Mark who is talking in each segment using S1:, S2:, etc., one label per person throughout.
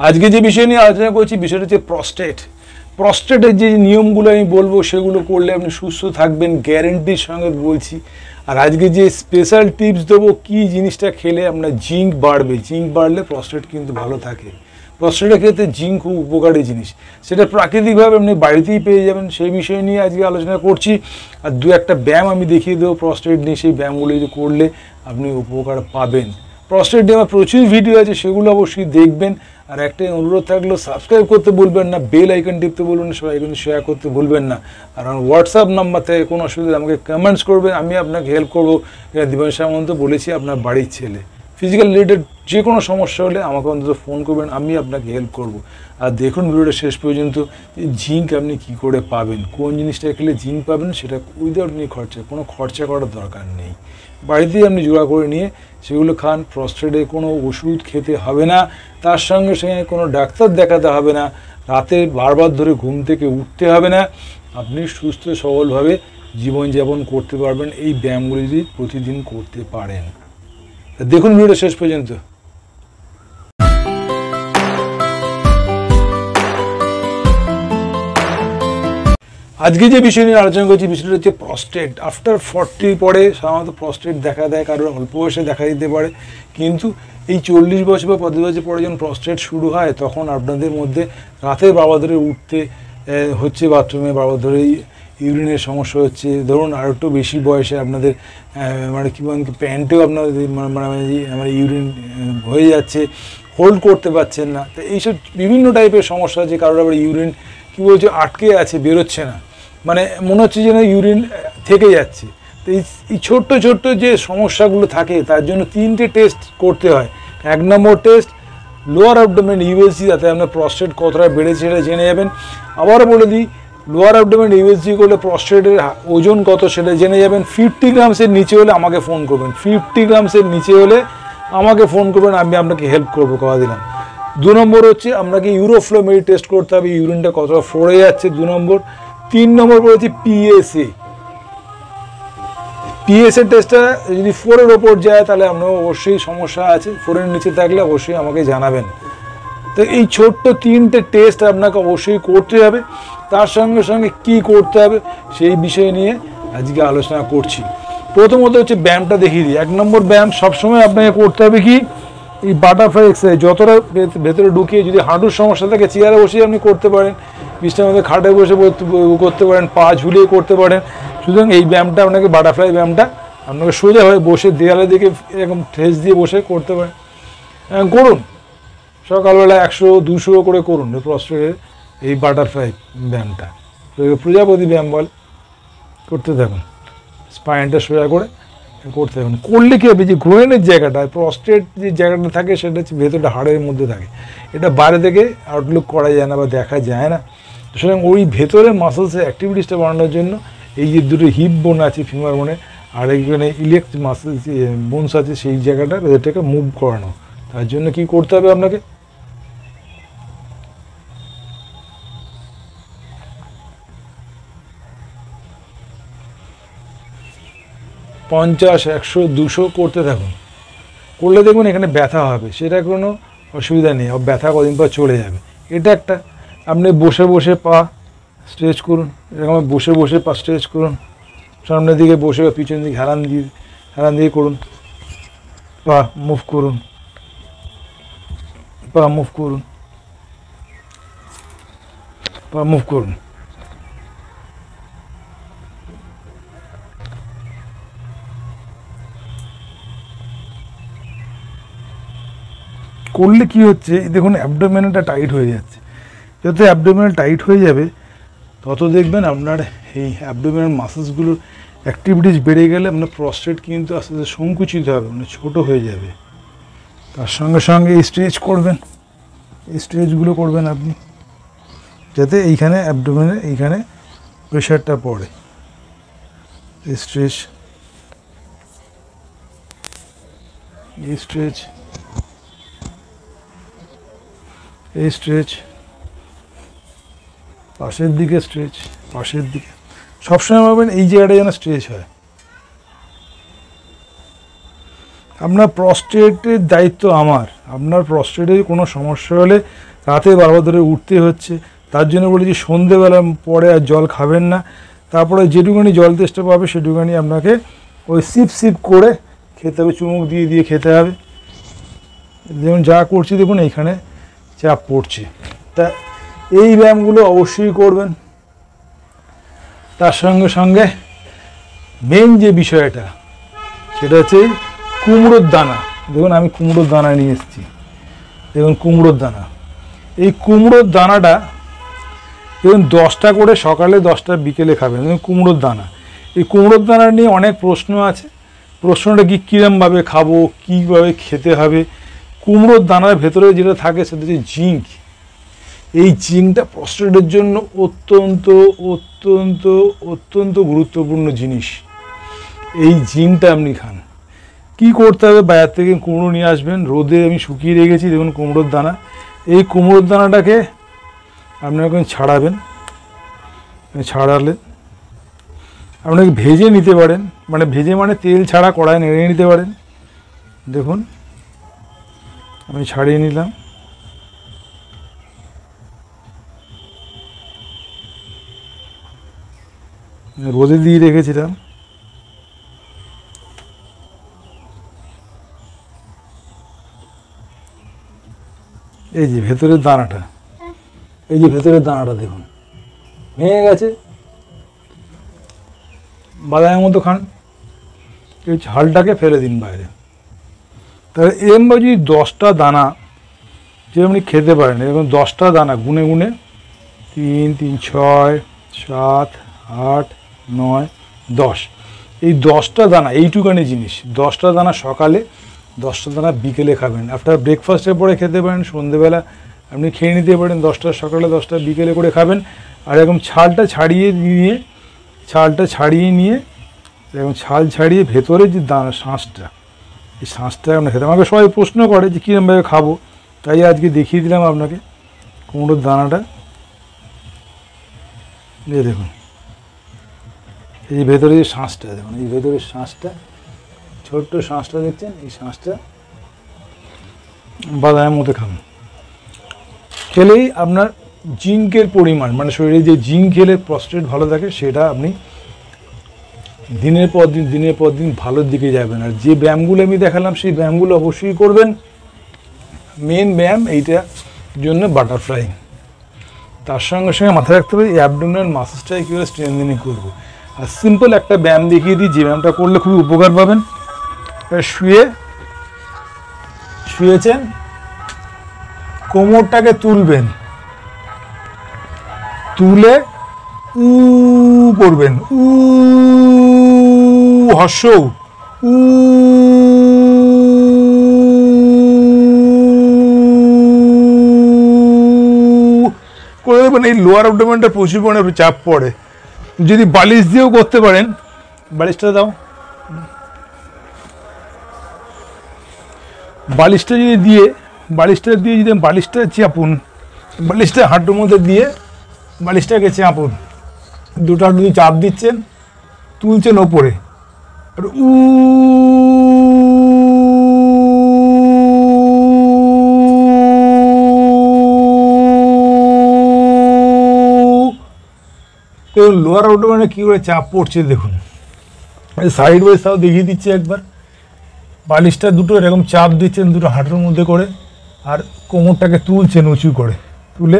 S1: আজকে যে বিষয় নিয়ে আলোচনা করছি বিষয়টা হচ্ছে প্রস্টেটের যে নিয়মগুলো আমি বলবো সেগুলো করলে আপনি সুস্থ থাকবেন গ্যারেন্টির সঙ্গে বলছি। আর আজকে যে স্পেশাল টিপস দেবো কী জিনিসটা খেলে আপনার জিঙ্ক বাড়বে, জিঙ্ক বাড়লে প্রস্টেট কিন্তু ভালো থাকে। প্রস্টেটের ক্ষেত্রে জিঙ্ক খুব উপকারী জিনিস, সেটা প্রাকৃতিকভাবে আপনি বাড়িতেই পেয়ে যাবেন। সেই বিষয় নিয়ে আজকে আলোচনা করছি। আর দু একটা ব্যায়াম আমি দেখিয়ে দেবো প্রস্টেট নিয়ে, সেই ব্যায়ামগুলো যদি করলে আপনি উপকার পাবেন। প্রস্টেট নিয়ে আমার প্রচুর ভিডিও আছে, সেগুলো অবশ্যই দেখবেন। আর একটাই অনুরোধ থাকলো, সাবস্ক্রাইব করতে ভুলবেন না, বেল আইকন টিপতে বলবেন, সবাই কিন্তু শেয়ার করতে ভুলবেন না। আর আমার হোয়াটসঅ্যাপ নাম্বার থেকে কোনো অসুবিধা আমাকে কমেন্টস করবেন, আমি আপনাকে হেল্প করবো। দিবান সামন্ত বলেছি, আপনার বাড়ির ছেলে। ফিজিক্যাল রিলেটেড যে কোনো সমস্যা হলে আমাকে অন্তত ফোন করবেন, আমি আপনাকে হেল্প করব। আর দেখুন ভিডিওটা শেষ পর্যন্ত, জিঙ্ক আপনি কি করে পাবেন, কোন জিনিসটা খেলে জিঙ্ক পাবেন, সেটা উইদাউট নিয়ে কোনো খরচা করার দরকার নেই। বাড়িতেই আপনি জোড়া করে নিয়ে সেগুলো খান। প্রস্টেটে কোনো ওষুধ খেতে হবে না, তার সঙ্গে সঙ্গে কোনো ডাক্তার দেখাতে হবে না, রাতে বারবার ধরে ঘুম থেকে উঠতে হবে না। আপনি সুস্থ সবলভাবে জীবনযাপন করতে পারবেন এই ব্যায়ামগুলি যদি প্রতিদিন করতে পারেন। দেখুন ভিডিওটা শেষ পর্যন্ত। আজকে যে বিষয় নিয়ে আলোচনা করছি বিষয়টা হচ্ছে প্রস্টেট। আফটার 40 পরে সাধারণত প্রস্টেট দেখা দেয়, কারোর অল্প বয়সে দেখা দিতে পারে, কিন্তু এই 40 বছর বা 50 বছর পরে যখন প্রস্টেট শুরু হয় তখন আপনাদের মধ্যে রাতে বারবার ধরে উঠতে হচ্ছে, বাথরুমে বারবার ধরে ইউরিনের সমস্যা হচ্ছে। ধরুন আর একটু বেশি বয়সে আপনাদের মানে কী বলেন, প্যান্টেও আপনাদের মানে ইউরিন হয়ে যাচ্ছে, হোল্ড করতে পারছেন না। তো এইসব বিভিন্ন টাইপের সমস্যা আছে। কারোর আবার ইউরিন কী বলছে আটকে আছে, বেরোচ্ছে না, মানে মনে হচ্ছে যেন ইউরিন থেকে যাচ্ছে। তো এই ছোট্ট ছোট্ট যে সমস্যাগুলো থাকে তার জন্য 3টে টেস্ট করতে হয়। 1 নম্বর টেস্ট লোয়ার অ্যাবডোমেন ইউএসজি, তাতে আপনার প্রস্টেট কতটা বেড়েছে সেটা জেনে যাবেন। আবার বলে দিই, লোয়ার অ্যাবডোমেন ইউএসজি করলে প্রস্টেটের ওজন কত সেটা জেনে যাবেন। 50 গ্রামসের নিচে হলে আমাকে ফোন করবেন, 50 গ্রামসের নিচে হলে আমাকে ফোন করবেন, আমি আপনাকে হেল্প করবো, কথা দিলাম। 2 নম্বর হচ্ছে আপনাকে ইউরোফ্লোমেট্রি টেস্ট করতে হবে, ইউরিনটা কতটা ফোড়ে যাচ্ছে, 2 নম্বর। 3 নম্বর বলেছি পিএসএ টেস্টটা যদি 4-এর ওপর যায় তাহলে আপনার অবশ্যই সমস্যা আছে, 4-এর নিচে থাকলে অবশ্যই আমাকে জানাবেন। তো এই ছোট্ট 3টে টেস্ট আপনাকে অবশ্যই করতে হবে। তার সঙ্গে সঙ্গে কী করতে হবে সেই বিষয় নিয়ে আজকে আলোচনা করছি। প্রথমত হচ্ছে ব্যায়ামটা দেখিয়ে দিই। 1 নম্বর ব্যায়াম সবসময় আপনাকে করতে হবে কি, এই বাটারফ্লাই এক্সারসাইজ। যতটা ভেতরে ঢুকিয়ে, যদি হাঁটুর সমস্যা থাকে চেয়ারে বসেই আপনি করতে পারেন, বিছানার মধ্যে খাটে বসে করতে পারেন, পা ঝুলিয়ে করতে পারেন। সুতরাং এই ব্যায়ামটা আপনাকে, বাটারফ্লাই ব্যায়ামটা আপনাকে সোজা হয়ে বসে দেয়ালে দিকে এরকম ঠেস দিয়ে বসে করতে পারেন। করুন সকালবেলা 100-200 করে করুন প্রস্টেটের এই বাটারফ্লাই ব্যায়ামটা, প্রজাপতি ব্যায়াম বল, করতে থাকুন। স্পাইনটা সোজা করে করতে থাকুন। করলে কী হবে, যে গ্রোয়েনের জায়গাটা, প্রস্টেট যে জায়গাটা থাকে সেটা হচ্ছে ভেতরটা হাড়ের মধ্যে থাকে, এটা বাইরে থেকে আউটলুক করা যায় না বা দেখা যায় না। সুতরাং ওই ভেতরের মাসেলসের অ্যাক্টিভিটিসটা বাড়ানোর জন্য এই যে দুটো হিপ বোন আছে, ফিমার বোনে, আর এইখানে ইলেক্ট মাসেলস বোনস আছে, সেই জায়গাটা ভেতরটাকে মুভ করানো। তার জন্য কি করতে হবে আপনাকে, পঞ্চাশ, 100, 200 করতে থাকুন। করলে দেখুন এখানে ব্যথা হবে, সেটা কোনো অসুবিধা নেই, ব্যথা কদিন পর চলে যাবে। এটা একটা, আপনি বসে বসে পা স্ট্রেচ করুন, এরকম বসে বসে পা স্ট্রেচ করুন, সামনের দিকে বসে বা পিছন দিকে হেলান দিয়ে করুন, পা মুভ করুন, পা মুভ করুন, পা মুভ করুন। করলে কি হচ্ছে, দেখুন অ্যাবডোমেনটা টাইট হয়ে যাচ্ছে। যত অ্যাবডোমেন টাইট হয়ে যাবে তত দেখবেন আপনার এই অ্যাবডোমেনাল মাসেলসগুলোর অ্যাক্টিভিটিস বেড়ে গেলে আপনার প্রস্টেট কিন্তু আস্তে আস্তে সংকুচিত হবে, মানে ছোটো হয়ে যাবে। তার সঙ্গে সঙ্গে এই স্ট্রেচ করবেন, এই স্ট্রেচগুলো করবেন আপনি, যাতে এইখানে অ্যাবডোমেনে এইখানে প্রেশারটা পড়ে। এই স্ট্রেচ, এই স্ট্রেচ, এই স্ট্রেচ, পাশের দিকে স্ট্রেচ, পাশের দিকে, সবসময় ভাববেন এই জায়গাটা যেন স্ট্রেচ হয়। আপনার প্রস্টেটের দায়িত্ব আমার, আপনার প্রস্টেটের কোনো সমস্যা হলে রাতে বারবার ধরে উঠতে হচ্ছে। তার জন্য বলেছি সন্ধেবেলা পরে আর জল খাবেন না। তারপরে যেটুকুনি জল তেষ্টা পাবে সেটুকুনি আপনাকে ওই সিপ সিপ করে খেতে হবে, চুমুক দিয়ে দিয়ে খেতে হবে। যেমন যা করছি দেখুন এইখানে চাপ পড়ছে। তা এই ব্যায়ামগুলো অবশ্যই করবেন। তার সঙ্গে সঙ্গে মেন যে বিষয়টা সেটা হচ্ছে কুমড়োর দানা। দেখুন আমি কুমড়োর দানা নিয়ে এসেছি, দেখুন কুমড়োর দানা। এই কুমড়োর দানাটা দেখুন 10টা করে সকালে, 10টা বিকেলে খাবেন। দেখুন কুমড়োর দানা, এই কুমড়োর দানা নিয়ে অনেক প্রশ্ন আছে। প্রশ্নটা কি কীরমভাবে খাবো, কীভাবে খেতে হবে। কুমড়োর দানার ভেতরে যেটা থাকে সেটা হচ্ছে জিঙ্ক। এই জিঙ্কটা প্রস্টেটের জন্য অত্যন্ত অত্যন্ত অত্যন্ত গুরুত্বপূর্ণ জিনিস। এই জিঙ্কটা আপনি খান। কি করতে হবে, বাজার থেকে কুমড়ো নিয়ে আসবেন, রোদে আমি শুকিয়ে রেখেছি দেখুন কুমড়োর দানা। এই কুমড়োর দানাটাকে আপনি এখন ছাড়াবেন, ছাড়ালে আপনাকে ভেজে নিতে পারেন, মানে ভেজে মানে তেল ছাড়া কড়াই নেড়ে নিতে পারেন। দেখুন আমি ছাড়িয়ে নিলাম। রোদে দিয়ে রেখেছিলাম। এই যে ভেতরের দানাটা, এই যে ভেতরের দানাটা দেখুন ভেঙে গেছে, বাদামের মতো খান। এই ঝালটাকে ফেলে দিন বাইরে। তাহলে এরকম যদি 10টা দানা যে আপনি খেতে পারেন, এরকম 10টা দানা গুনে গুনে 3, 3, 6, 7, 8, 9, 10, এই 10টা দানা এইটুকানি জিনিস, 10টা দানা সকালে, 10টা দানা বিকেলে খাবেন। আফটার ব্রেকফাস্টের পরে খেতে পারেন, সন্ধেবেলা আপনি খেয়ে নিতে পারেন। 10টা সকালে, 10টা বিকেলে করে খাবেন। আর এরকম ছালটা ছাড়িয়ে নিয়ে, ছালটা ছাড়িয়ে নিয়ে এরকম ছাল ছাড়িয়ে ভেতরে যে দানা শাঁসটা, এই শাঁসটা আমরা খেতে। আমাকে সবাই প্রশ্ন করে যে কীরকমভাবে খাবো, তাই আজকে দেখিয়ে দিলাম আপনাকে কুমড়োর দানাটা। এই দেখুন এই ভেতরে যে শাঁসটা দেখুন, এই ভেতরের শাঁসটা, ছোট্ট শাঁসটা দেখছেন, এই শাঁসটা বাদামের মতো খান। খেলেই আপনার জিঙ্কের পরিমাণ, মানে শরীরে যে জিঙ্ক খেলে প্রস্টেট ভালো থাকে, সেটা আপনি দিনের পর দিন ভালোর দিকে যাবেন। আর যে ব্যায়ামগুলো আমি দেখালাম সেই ব্যায়ামগুলো অবশ্যই করবেন। মেন ব্যায়াম এইটার জন্য বাটারফ্লাই। তার সঙ্গে সঙ্গে মাথায় রাখতে হবে এই অ্যাবডোমিনাল মাসেলসটাই কীভাবে স্ট্রেংথেনিং করবো। আর সিম্পল একটা ব্যায়াম দেখিয়ে দিই, যে ব্যায়ামটা করলে খুবই উপকার পাবেন। শুয়েছেন, কোমরটাকে তুলবেন, তুলে উ করবেন, উ হর্ষ উ করে দেবেন। এই লোয়ার অ্যাবডোমেনটা প্রচুর পরিমাণে চাপ পড়ে। যদি বালিশ দিয়েও করতে পারেন, বালিশটা দাও, বালিশটা দিয়ে যদি বালিশটা চাপুন, বালিশটা হাঁটুর মধ্যে দিয়ে বালিশটাকে চাপুন, দুটো হাঁটু দিয়ে চাপ দিচ্ছেন, তুলছেন ওপরে, আর লোয়ার অ্যাবডোমেনে কী করে চাপ পড়ছে দেখুন। সাইড বাই সাইড দেখিয়ে দিচ্ছি একবার। বালিশটা দুটো এরকম চাপ দিচ্ছেন দুটো হাঁটুর মধ্যে করে, আর কোমরটাকে তুলছেন উঁচু করে, তুলে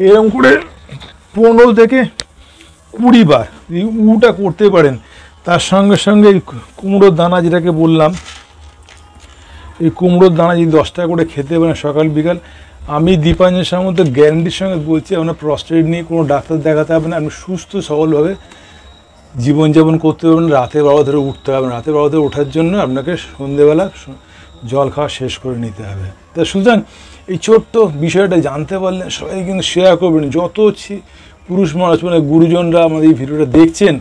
S1: এরকম করে 15 থেকে 20 বার এই উটা করতে পারেন। তার সঙ্গে সঙ্গে কুমড়োর দানা যেটাকে বললাম, এই কুমড়োর দানা যদি 10টা করে খেতে পারেন সকাল বিকাল, আমি দীপাঞ্জন সামন্ত গ্যারান্টির সঙ্গে বলছি আপনার প্রস্টেট নিয়ে কোনো ডাক্তার দেখাতে হবে না। আপনি সুস্থ সবলভাবে জীবনযাপন করতে পারবেন। রাতে 12 ধরে উঠতে হবে, রাতে 12 ধরে ওঠার জন্য আপনাকে সন্ধেবেলা জল খাওয়া শেষ করে নিতে হবে। তা সুতরাং এই ছোট্ট বিষয়টা জানতে পারলে সবাই কিন্তু শেয়ার করবেন। যত পুরুষ মানুষ মানে গুরুজনরা আমাদের এই ভিডিওটা দেখছেন,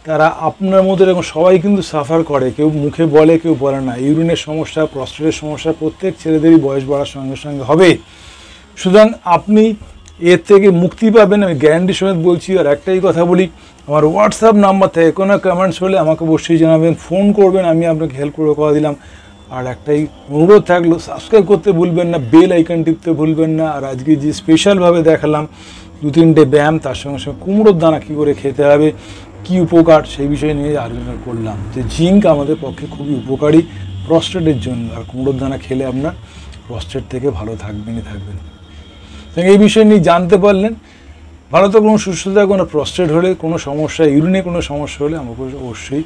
S1: তারা আপনার মতো এরকম সবাই কিন্তু সাফার করে, কেউ মুখে বলে কেউ বলে না। ইউরিনের সমস্যা, প্রস্টেটের সমস্যা প্রত্যেক ছেলেদেরই বয়স বাড়ার সঙ্গে সঙ্গে হবে। সুতরাং আপনি এর থেকে মুক্তি পাবেন, আমি গ্যারান্টির সমেত বলছি। আর একটাই কথা বলি, আমার হোয়াটসঅ্যাপ নাম্বার থেকে কোনো কমেন্টস হলে আমাকে অবশ্যই জানাবেন, ফোন করবেন, আমি আপনাকে হেল্প করে কথা দিলাম। আর একটাই অনুরোধ থাকলো, সাবস্ক্রাইব করতে ভুলবেন না, বেল আইকন টিপতে ভুলবেন না। আর আজকে যে স্পেশালভাবে দেখালাম 2-3টে ব্যায়াম, তার সঙ্গে সঙ্গে কুমড়োর দানা কী করে খেতে হবে, কী উপকার, সেই বিষয় নিয়ে আলোচনা করলাম। যে জিঙ্ক আমাদের পক্ষে খুবই উপকারী প্রস্টেটের জন্য, আর কুমড়োর দানা খেলে আপনার প্রস্টেট থেকে ভালো থাকবেনই থাকবেন। এই বিষয় নিয়ে জানতে পারলেন। ভালো থাকুন, সুস্থ থাকুন। প্রস্টেট হলে কোনো সমস্যা, ইউরিনে কোনো সমস্যা হলে আমাকে অবশ্যই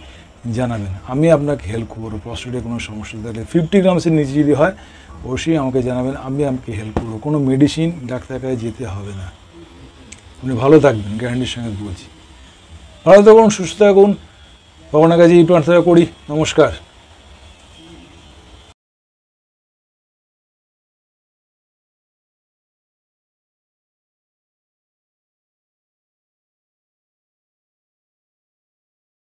S1: জানাবেন, আমি আপনাকে হেল্প করবো। প্রস্টেটে কোনো সমস্যা থাকলে 50 গ্রামসের নিচে যদি হয় অবশ্যই আমাকে জানাবেন, আমি আপনাকে হেল্প করবো। কোনো মেডিসিন ডাক্তার কাছে যেতে হবে না, আপনি ভালো থাকবেন, গ্যারান্টির সঙ্গে বলছি। ভালো থাকুন, সুস্থ থাকুন, ভগবানের কাছে এই প্রার্থনা করি। নমস্কার।